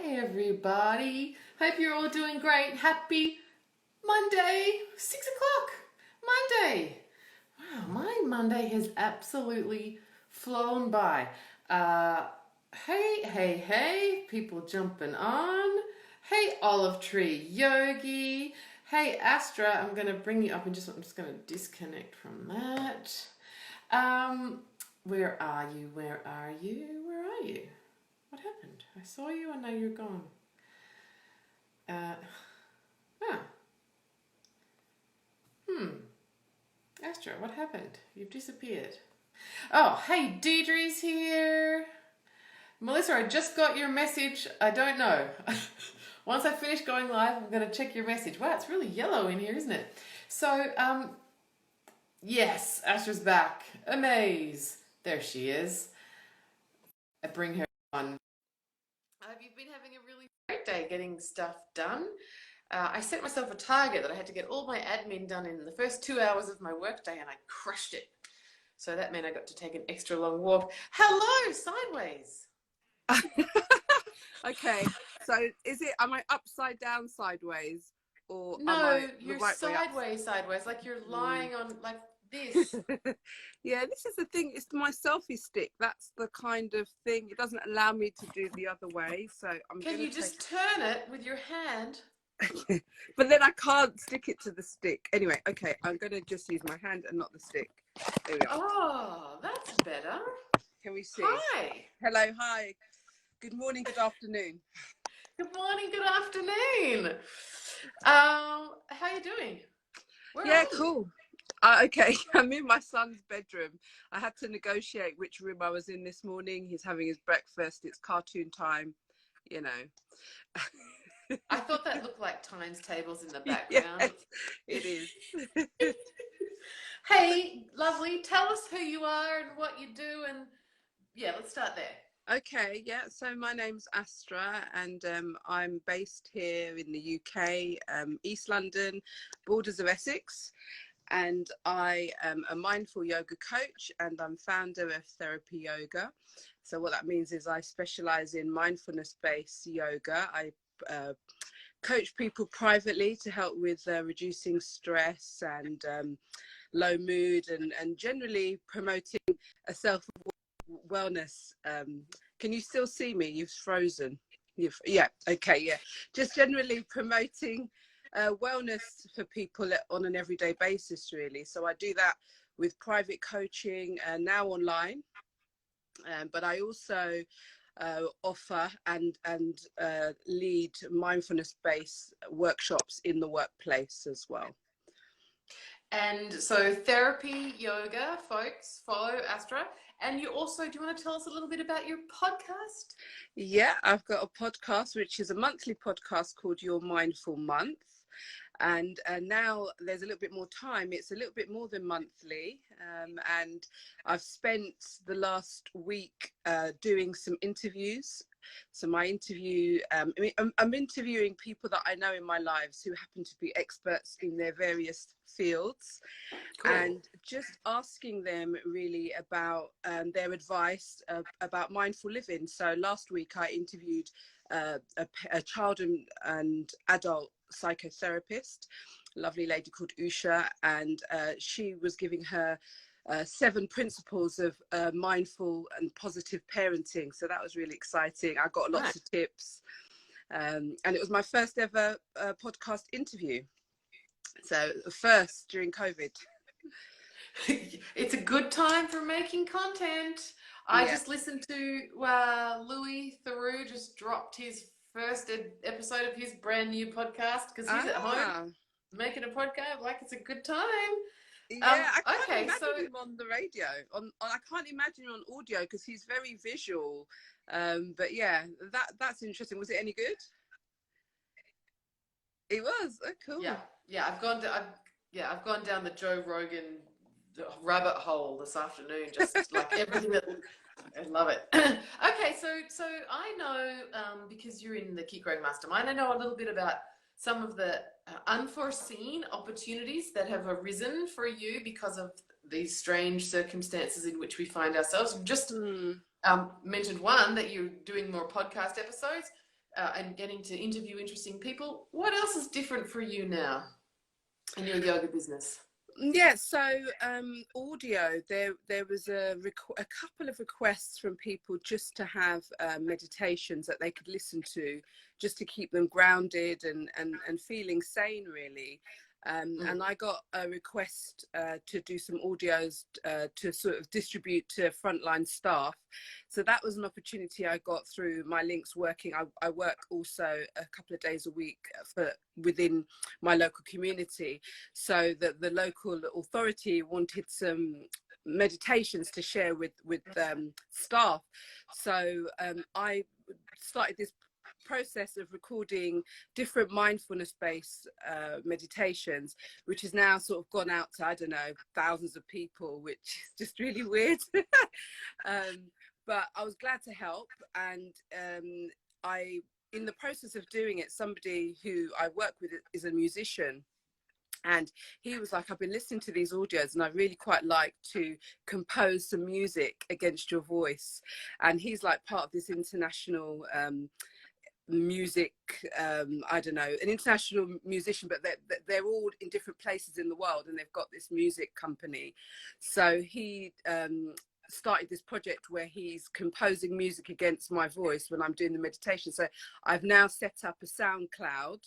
Hi everybody. Hope you're all doing great. Happy Monday, 6 o'clock. Monday. Wow, my Monday has absolutely flown by. Hey, people jumping on. Hey, Olive Tree Yogi. Hey, Astra, I'm going to bring you up and I'm just going to disconnect from that. Where are you? Where are you? Where are you? What happened? I saw you and now you're gone. Astra, what happened? You've disappeared. Oh, hey, Deidre's here. Melissa, I just got your message. I don't know. Once I finish going live, I'm going to check your message. Wow, it's really yellow in here, isn't it? So, yes, Astra's back. Amaze. There she is. I bring her on. I hope you've been having a really great day getting stuff done. I set myself a target that I had to get all my admin done in the first 2 hours of my workday, and I crushed it. So that meant I got to take an extra long walk. Hello, sideways. Okay, so am I upside down sideways, or No, am I the you're right way up? sideways, like you're lying on like this. Yeah, this is the thing. It's my selfie stick. That's the kind of thing. It doesn't allow me to do the other way. So Can you just turn it with your hand? But then I can't stick it to the stick. Anyway, okay, I'm going to just use my hand and not the stick. There we are. Oh, that's better. Can we see? Hi. Hello, hi. Good morning, good afternoon. Good morning, good afternoon. How are you doing? Yeah, cool. Okay, I'm in my son's bedroom. I had to negotiate which room I was in this morning. He's having his breakfast. It's cartoon time, you know. I thought that looked like times tables in the background. Yes, it is. Hey, lovely, tell us who you are and what you do, and yeah, let's start there. Okay, yeah, so my name's Astra, and I'm based here in the UK, East London, borders of Essex, and I am a mindful yoga coach, and I'm founder of Therapy Yoga. So what that means is I specialize in mindfulness-based yoga. I coach people privately to help with reducing stress and low mood, and generally promoting a self-wellness. Can you still see me? You've frozen. Yeah, okay, yeah. Just generally promoting wellness for people on an everyday basis, really. So I do that with private coaching and now online, but I also offer and lead mindfulness-based workshops in the workplace as well. And so Therapy Yoga, folks, follow Astra. And you also, do you want to tell us a little bit about your podcast? Yeah, I've got a podcast, which is a monthly podcast called Your Mindful Month. And now there's a little bit more time. It's a little bit more than monthly. And I've spent the last week doing some interviews. So my interview, I'm interviewing people that I know in my lives who happen to be experts in their various fields. Cool. And just asking them really about their advice about mindful living. So last week I interviewed a child and adult psychotherapist, a lovely lady called Usha, and she was giving her 7 principles of mindful and positive parenting. So that was really exciting. I got lots of tips, and it was my first ever podcast interview. So first during COVID. It's a good time for making content. I just listened to Louis Theroux just dropped his first episode of his brand new podcast because he's at home making a podcast. Like, it's a good time. Yeah, I can't imagine him on the radio. I can't imagine him on audio because he's very visual. But yeah, that's interesting. Was it any good? It was. Oh, cool. Yeah. I've gone down the Joe Rogan rabbit hole this afternoon. Just like everything that. I love it. Okay, so I know because you're in the Keep Growing Mastermind, I know a little bit about some of the unforeseen opportunities that have arisen for you because of these strange circumstances in which we find ourselves. Just mentioned one, that you're doing more podcast episodes. and getting to interview interesting people. What else is different for you now in your yoga business? Yeah, so audio. There was a couple of requests from people just to have meditations that they could listen to, just to keep them grounded and feeling sane, really. Mm. And I got a request to do some audios to sort of distribute to frontline staff. So that was an opportunity I got through my links working. I work also a couple of days a week within my local community. So that the local authority wanted some meditations to share with staff. So I started this process of recording different mindfulness based meditations, which has now sort of gone out to, I don't know, thousands of people, which is just really weird. But I was glad to help, and I in the process of doing it, somebody who I work with is a musician, and he was like, I've been listening to these audios and I really quite like to compose some music against your voice. And he's like part of this international music, I don't know, an international musician, but they're all in different places in the world, and they've got this music company. So he started this project where he's composing music against my voice when I'm doing the meditation. So I've now set up a SoundCloud.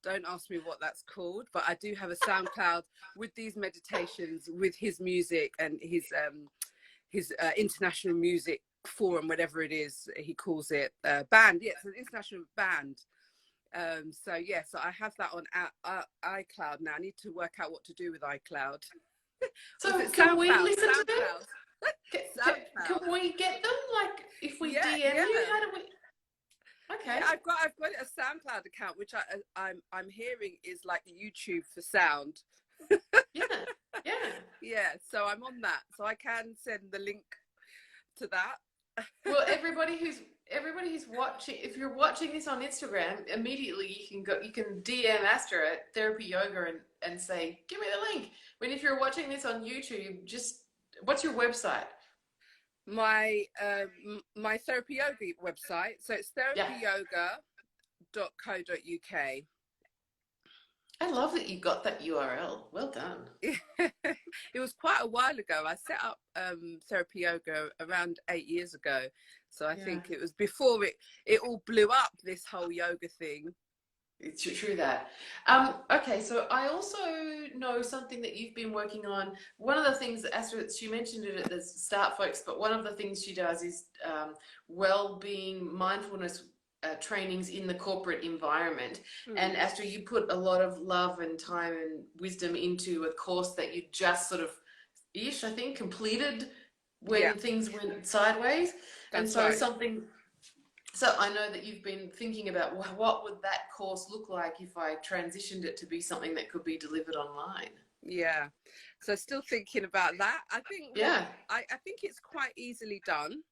Don't ask me what that's called, but I do have a SoundCloud with these meditations, with his music and his international music forum, whatever it is he calls it, band. Yeah, it's an international band. So yeah, so I have that on iCloud now. I need to work out what to do with iCloud. Was So it can we SoundCloud? listen to them? SoundCloud. Can SoundCloud. we get them? Like, if we Yeah, DM yeah. you, how do we? Okay. Yeah, I've got a SoundCloud account, which I'm hearing is like YouTube for sound. Yeah. Yeah. Yeah, so I'm on that, so I can send the link to that. Well, everybody who's watching, if you're watching this on Instagram, immediately you can DM Astra at Therapy Yoga and say, give me the link. When if you're watching this on YouTube, just what's your website? My my therapy yoga website, so it's Yeah. therapyyoga.co.uk. I love that you got that URL. Well done. It was quite a while ago. I set up therapy yoga around 8 years ago, so I Yeah. think it was before it all blew up, this whole yoga thing. It's true that. Okay, so I also know something that you've been working on. One of the things that Astrid, she mentioned it at the start, folks, but one of the things she does is well-being, mindfulness trainings in the corporate environment. And Astrid, you put a lot of love and time and wisdom into a course that you just sort of I think, completed when things went sideways. And That's so right. So I know that you've been thinking about what would that course look like if I transitioned it to be something that could be delivered online. Yeah, so still thinking about that. I think Yeah. I think it's quite easily done,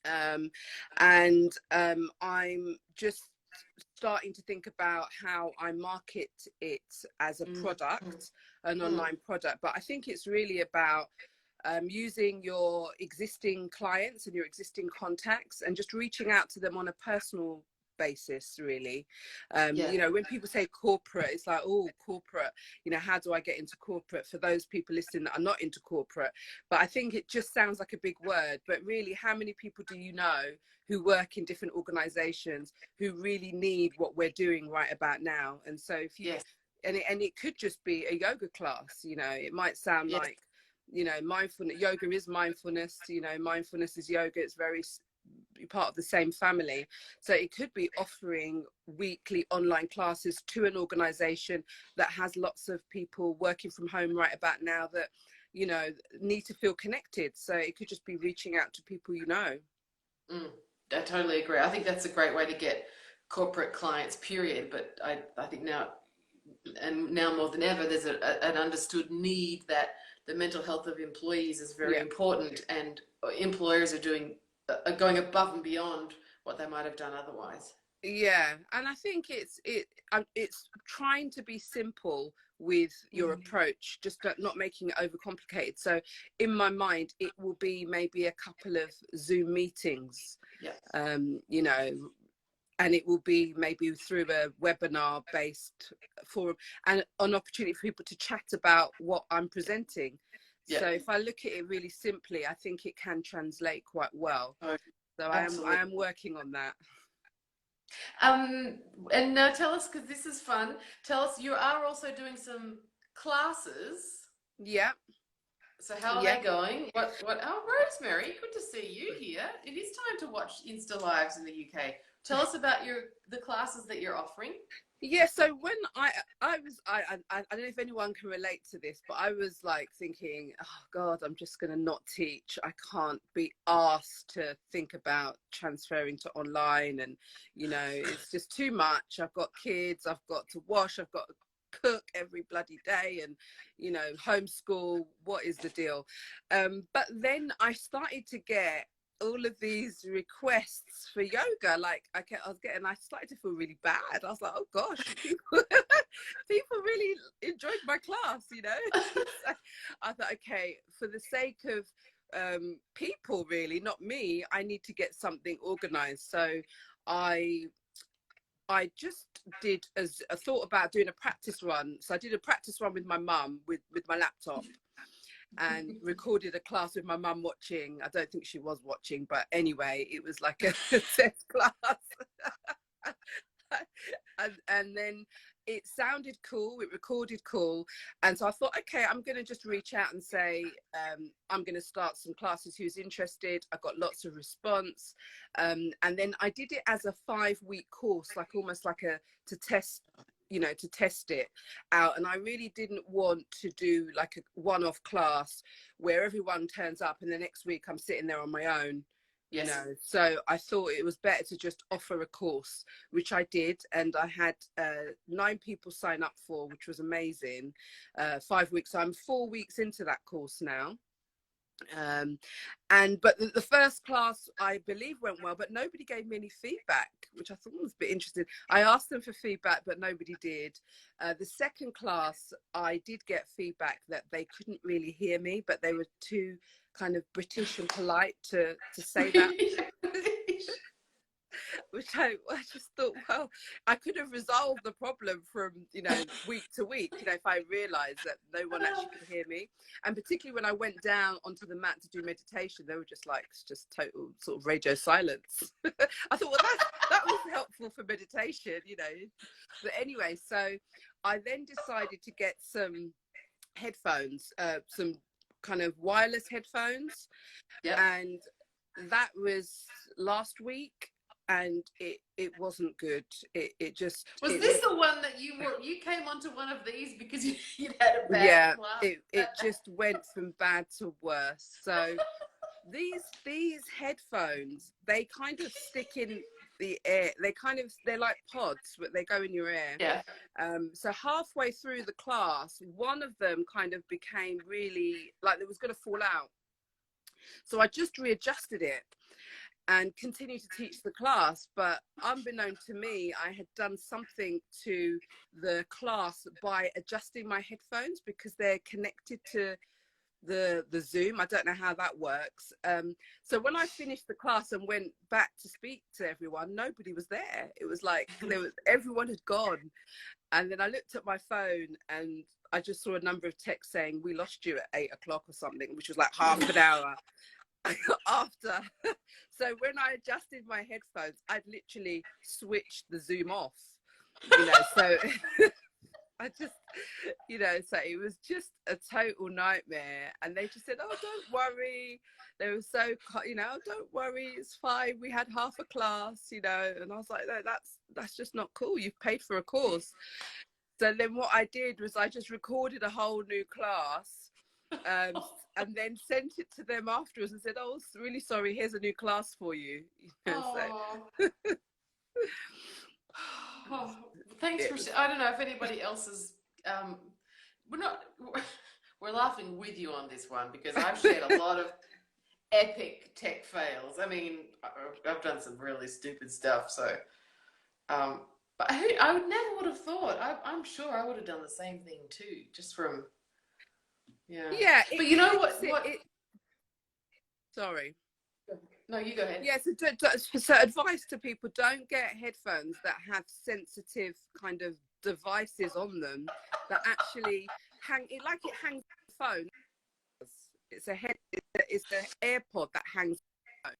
and I'm just starting to think about how I market it as a product, an online product. But I think it's really about using your existing clients and your existing contacts and just reaching out to them on a personal basis, really. You know, when people say corporate, it's like, oh, corporate, you know, how do I get into corporate, for those people listening that are not into corporate? But I think it just sounds like a big word, but really, how many people do you know who work in different organizations who really need what we're doing right about now? And so if you and it could just be a yoga class, you know, it might sound like, you know, mindfulness, yoga is mindfulness, you know, mindfulness is yoga, it's very part of the same family. So it could be offering weekly online classes to an organization that has lots of people working from home right about now that, you know, need to feel connected. So it could just be reaching out to people, you know. I totally agree. I think that's a great way to get corporate clients, period. But I think now more than ever, there's an understood need that the mental health of employees is very important, and employers are going above and beyond what they might have done otherwise. Yeah, and I think it's trying to be simple with your approach, just not making it overcomplicated. So in my mind, it will be maybe a couple of Zoom meetings, you know, and it will be maybe through a webinar based forum and an opportunity for people to chat about what I'm presenting. Yeah. So if I look at it really simply, I think it can translate quite well. Oh, So absolutely. I am working on that. And now tell us, because this is fun, tell us, you are also doing some classes. Yeah. So how are Yeah. they going? Oh, Rosemary, good to see you here. It is time to watch Insta Lives in the UK. Tell us about the classes that you're offering. Yeah, so when I don't know if anyone can relate to this, but I was like thinking, oh God, I'm just gonna not teach. I can't be asked to think about transferring to online, and it's just too much. I've got kids, I've got to wash, I've got to cook every bloody day, and homeschool. What is the deal? But then I started to get all of these requests for yoga. Like I started to feel really bad. I was like, oh gosh, people really enjoyed my class. So I thought, okay, for the sake of people, really, not me, I need to get something organized. So I just did as a thought about doing a practice run. So I did a practice run with my mum with my laptop, and recorded a class with my mum watching. I don't think she was watching, but anyway, it was like a test class. and then it sounded cool, it recorded cool, and so I thought, okay, I'm going to just reach out and say, I'm going to start some classes, who's interested. I got lots of response, and then I did it as a 5-week course, like almost like to test it out. And I really didn't want to do like a one-off class where everyone turns up and the next week I'm sitting there on my own. Yes. So I thought it was better to just offer a course, which I did, and I had 9 people sign up for, which was amazing. 5 weeks. So I'm 4 weeks into that course now. But the first class I believe went well, but nobody gave me any feedback, which I thought was a bit interesting. I asked them for feedback, but nobody did. The second class, I did get feedback that they couldn't really hear me, but they were too kind of British and polite to say that. Which I just thought, well, I could have resolved the problem from week to week, if I realized that no one actually could hear me. And particularly when I went down onto the mat to do meditation, they were just like, just total sort of radio silence. I thought, well, that was helpful for meditation. But anyway, so I then decided to get some headphones, some kind of wireless headphones. Yep. And that was last week, and it wasn't good. It just was this the one that you came onto one of these because you had a bad class? It just went from bad to worse. So these headphones, they kind of stick in the air. They're like pods, but they go in your ear. Yeah. So halfway through the class, one of them kind of became really like it was going to fall out. So I just readjusted it and continued to teach the class, but unbeknown to me, I had done something to the class by adjusting my headphones, because they're connected to the Zoom. I don't know how that works. So when I finished the class and went back to speak to everyone, nobody was there. It was like everyone had gone. And then I looked at my phone and I just saw a number of texts saying, we lost you at 8 o'clock or something, which was like half an hour after. So when I adjusted my headphones, I'd literally switched the Zoom off, so I just, so it was just a total nightmare. And they just said, oh, don't worry. They were so, don't worry, it's fine. We had half a class, and I was like, no, that's just not cool. You've paid for a course. So then what I did was I just recorded a whole new class, and then sent it to them afterwards and said, oh, really sorry, here's a new class for you. Oh, thanks for. I don't know if anybody else is. We're laughing with you on this one, because I've shared a lot of epic tech fails. I mean, I've done some really stupid stuff. So, but I would have thought. I'm sure I would have done the same thing too, just from. Yeah. Yeah. But you know what? Sorry. No, you go ahead. Yeah, so advice to people: don't get headphones that have sensitive kind of devices on them that actually hang it like it hangs the phone. It's an AirPod that hangs the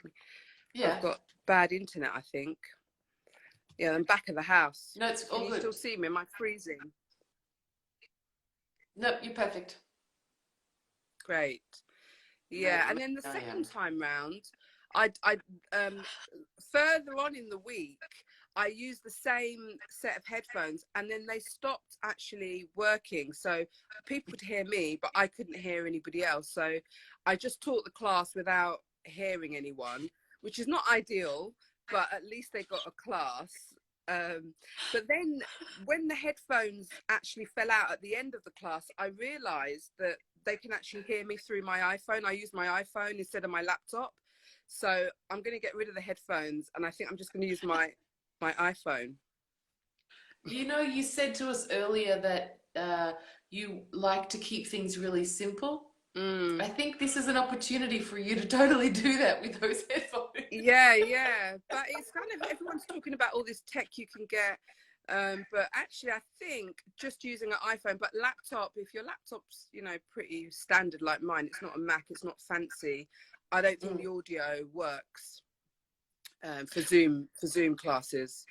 phone. Yeah. I've got bad internet, I think. Yeah, I'm back of the house. No, it's all Can you good. still see me? Am I freezing? No, you're perfect. Great. Yeah, and then the second time round, I further on in the week, I used the same set of headphones, and then they stopped actually working. So people could hear me, but I couldn't hear anybody else. So I just taught the class without hearing anyone, which is not ideal, but at least they got a class. But then when the headphones actually fell out at the end of the class, I realized that they can actually hear me through my iPhone. I use my iPhone instead of my laptop. So I'm going to get rid of the headphones, and I think I'm just going to use my iPhone. You know, you said to us earlier that you like to keep things really simple. I think this is an opportunity for you to totally do that with those headphones. Yeah. But it's kind of, everyone's talking about all this tech you can get. But actually, I think just using an iPhone, but laptop, if your laptop's, pretty standard like mine, it's not a Mac, it's not fancy, I don't think the audio works for Zoom classes.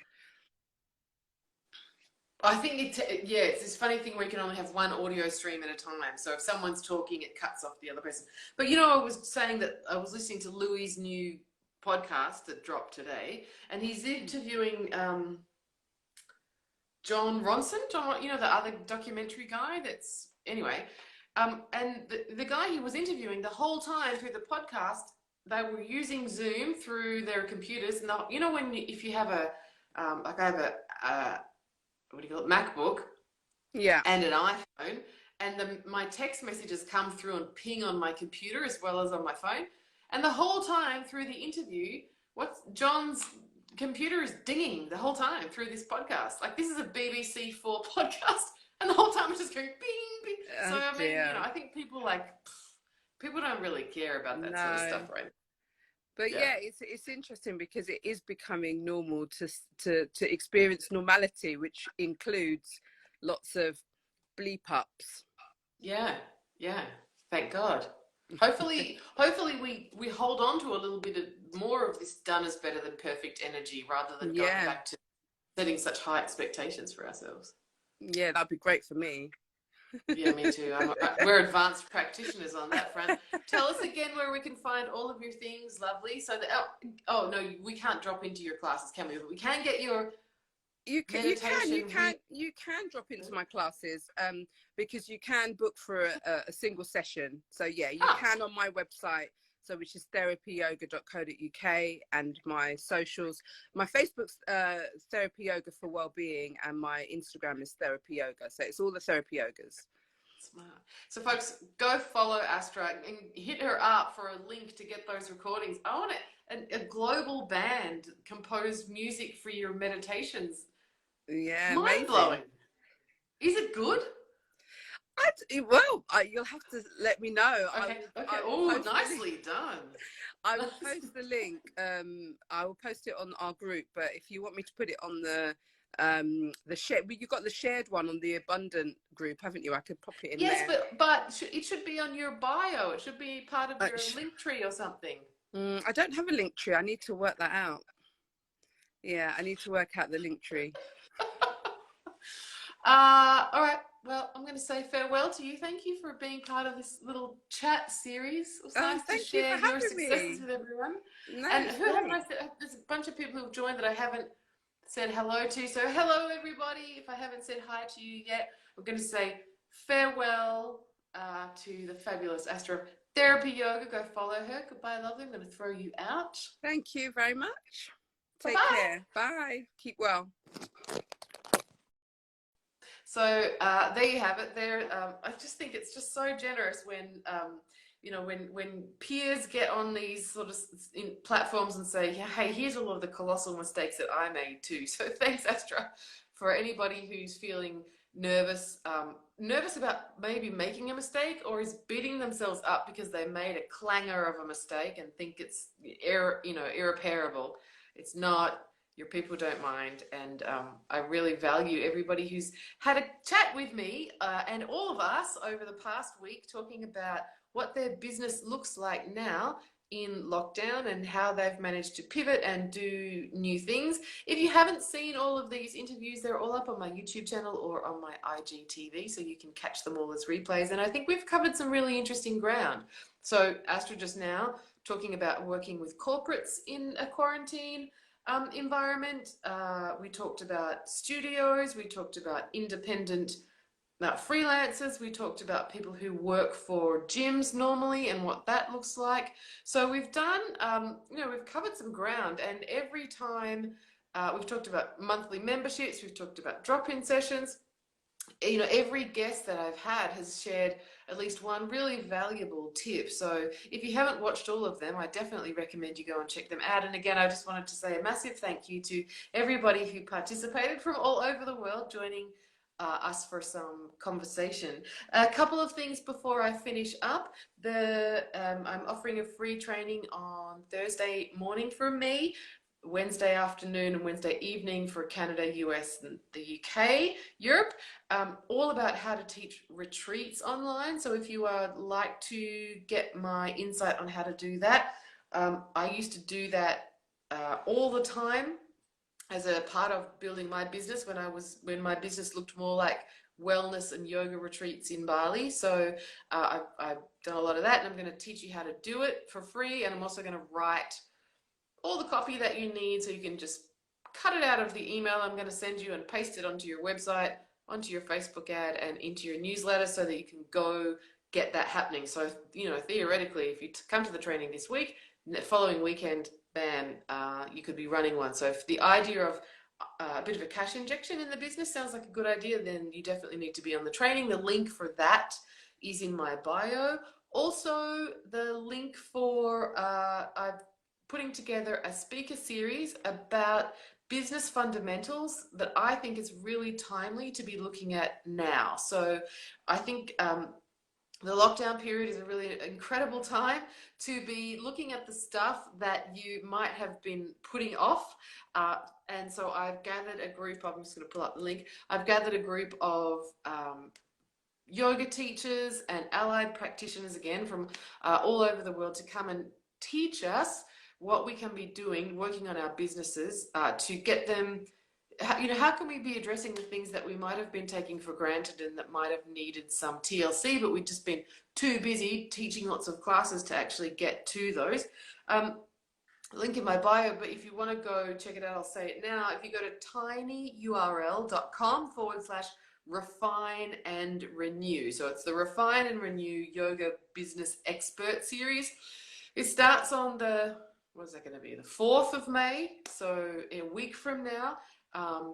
I think it's this funny thing where you can only have one audio stream at a time. So if someone's talking, it cuts off the other person. But I was saying that I was listening to Louis' new podcast that dropped today, and he's interviewing John Ronson, the other documentary guy anyway. And the guy he was interviewing, the whole time through the podcast, they were using Zoom through their computers. And if you have like I have a what do you call it, MacBook, and an iPhone, and my text messages come through and ping on my computer as well as on my phone. And the whole time through the interview, John's computer is dinging the whole time through this podcast. Like, this is a BBC4 podcast, and the whole time it's just going bing, bing. So I mean, I think people don't really care about that sort of stuff, right? But yeah, it's interesting because it is becoming normal to experience normality, which includes lots of bleep ups. Yeah. Thank God. Hopefully we hold on to a little bit more of this done is better than perfect energy rather than going back to setting such high expectations for ourselves. Yeah, that'd be great for me. Yeah, me too. We're advanced practitioners on that front. Tell us again where we can find all of your things, lovely. So no, we can't drop into your classes, can we? But we can get your You can drop into my classes because you can book for a single session. So yeah, you can on my website, which is therapyyoga.co.uk, and my socials. My Facebook's Therapy Yoga for Wellbeing, and my Instagram is Therapy Yoga. So it's all the Therapy Yogas. Smart. So folks, go follow Astra and hit her up for a link to get those recordings. I want a global band compose music for your meditations. Yeah, mind-blowing. Is it good? You'll have to let me know. Okay. Oh, nicely done. I will post the link. I will post it on our group. But if you want me to put it on the shared, you got the shared one on the Abundant group, haven't you? I could pop it in there. Yes, but it should be on your bio. It should be part of your link tree or something. I don't have a link tree. I need to work that out. Yeah, I need to work out the link tree. All right. Well, I'm going to say farewell to you. Thank you for being part of this little chat series. It was nice to share your successes with everyone. No, and who haven't I said? There's a bunch of people who've joined that I haven't said hello to. So hello, everybody. If I haven't said hi to you yet, I'm going to say farewell to the fabulous Astra Therapy Yoga. Go follow her. Goodbye, lovely. I'm going to throw you out. Thank you very much. Take care. Bye. Keep well. So there you have it. I just think it's just so generous when when peers get on these sort of platforms and say, hey, here's all of the colossal mistakes that I made too. So thanks, Astra, for anybody who's feeling nervous about maybe making a mistake, or is beating themselves up because they made a clanger of a mistake and think it's irreparable. It's not. Your people don't mind, and I really value everybody who's had a chat with me and all of us over the past week, talking about what their business looks like now in lockdown and how they've managed to pivot and do new things. If you haven't seen all of these interviews, they're all up on my YouTube channel or on my IGTV, so you can catch them all as replays. And I think we've covered some really interesting ground. So Astra just now talking about working with corporates in a quarantine environment. We talked about studios. We talked about independent freelancers. We talked about people who work for gyms normally and what that looks like. So we've done, we've covered some ground, and every time we've talked about monthly memberships, we've talked about drop-in sessions. Every guest that I've had has shared at least one really valuable tip. So if you haven't watched all of them, I definitely recommend you go and check them out. And again, I just wanted to say a massive thank you to everybody who participated from all over the world, joining us for some conversation. A couple of things before I finish up. I'm offering a free training on Thursday morning for me, Wednesday afternoon and Wednesday evening for Canada, US, and the UK, Europe, all about how to teach retreats online. So if you would like to get my insight on how to do that, I used to do that all the time as a part of building my business when my business looked more like wellness and yoga retreats in Bali. So I've done a lot of that, and I'm going to teach you how to do it for free. And I'm also going to write all the copy that you need, so you can just cut it out of the email I'm going to send you and paste it onto your website, onto your Facebook ad, and into your newsletter, so that you can go get that happening. So, theoretically, if you come to the training this week, the following weekend, bam, you could be running one. So if the idea of a bit of a cash injection in the business sounds like a good idea, then you definitely need to be on the training. The link for that is in my bio. Also, the link for I'm putting together a speaker series about business fundamentals that I think is really timely to be looking at now. So I think the lockdown period is a really incredible time to be looking at the stuff that you might have been putting off. And so I've gathered a group, I'm just going to pull up the link. I've gathered a group of yoga teachers and allied practitioners, again, from all over the world, to come and teach us what we can be doing, working on our businesses to get them. How can we be addressing the things that we might have been taking for granted and that might have needed some TLC, but we've just been too busy teaching lots of classes to actually get to those. Link in my bio, but if you want to go check it out, I'll say it now. If you go to tinyurl.com/refine and renew. So it's the Refine and Renew Yoga Business Expert Series. It starts on the 4th of May, so in a week from now.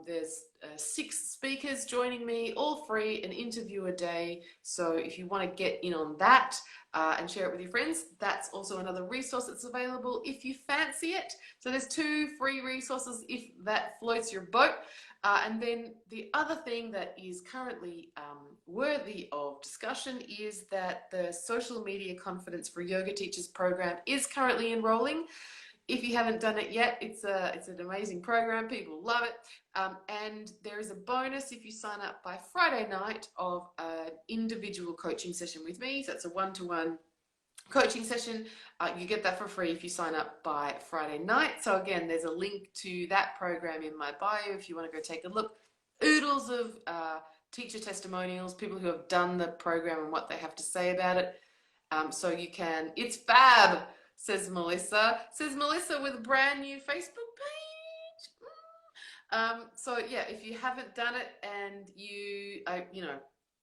There's 6 speakers joining me, all free, an interview a day. So if you want to get in on that and share it with your friends, that's also another resource that's available if you fancy it. So there's 2 free resources if that floats your boat. And then the other thing that is currently worthy of discussion is that the Social Media Confidence for Yoga Teachers program is currently enrolling. If you haven't done it yet, it's an amazing program. People love it. And there is a bonus if you sign up by Friday night of an individual coaching session with me. So it's a one-to-one coaching session. You get that for free if you sign up by Friday night. So again, there's a link to that program in my bio if you want to go take a look. Oodles of teacher testimonials, people who have done the program and what they have to say about it. So you can, it's fab, says Melissa with a brand new Facebook page. So yeah, if you haven't done it and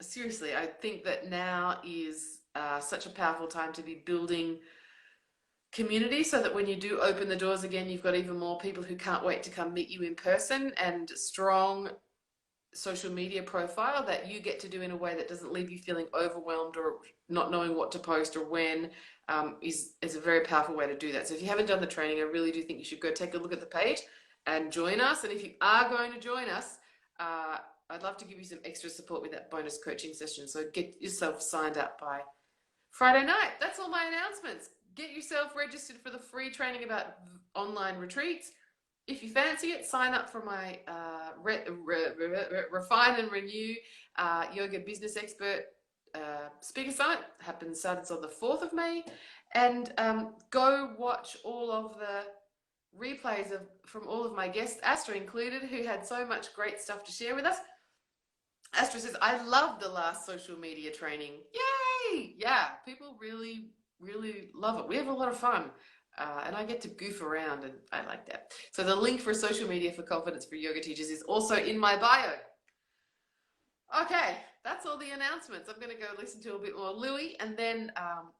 seriously, I think that now is such a powerful time to be building community, so that when you do open the doors again, you've got even more people who can't wait to come meet you in person, and strong social media profile that you get to do in a way that doesn't leave you feeling overwhelmed or not knowing what to post or when, is a very powerful way to do that. So if you haven't done the training, I really do think you should go take a look at the page and join us. And if you are going to join us, I'd love to give you some extra support with that bonus coaching session. So get yourself signed up by Friday night. That's all my announcements. Get yourself registered for the free training about online retreats. If you fancy it, sign up for my Refine and Renew Yoga Business Expert Speaker Summit. Starts on the 4th of May. And go watch all of the replays from all of my guests, Astra included, who had so much great stuff to share with us. Astra says, I love the last social media training. Yay! Yeah, people really, really love it. We have a lot of fun. And I get to goof around, and I like that. So the link for social media for confidence for yoga teachers is also in my bio. Okay, that's all the announcements. I'm going to go listen to a bit more Louie, and then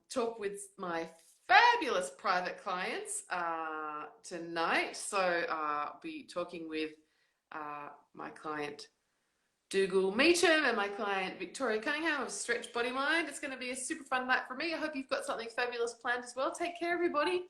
talk with my fabulous private clients tonight. So I'll be talking with my client Dougal Meacham and my client Victoria Cunningham of Stretch Body Mind. It's going to be a super fun night for me. I hope you've got something fabulous planned as well. Take care, everybody.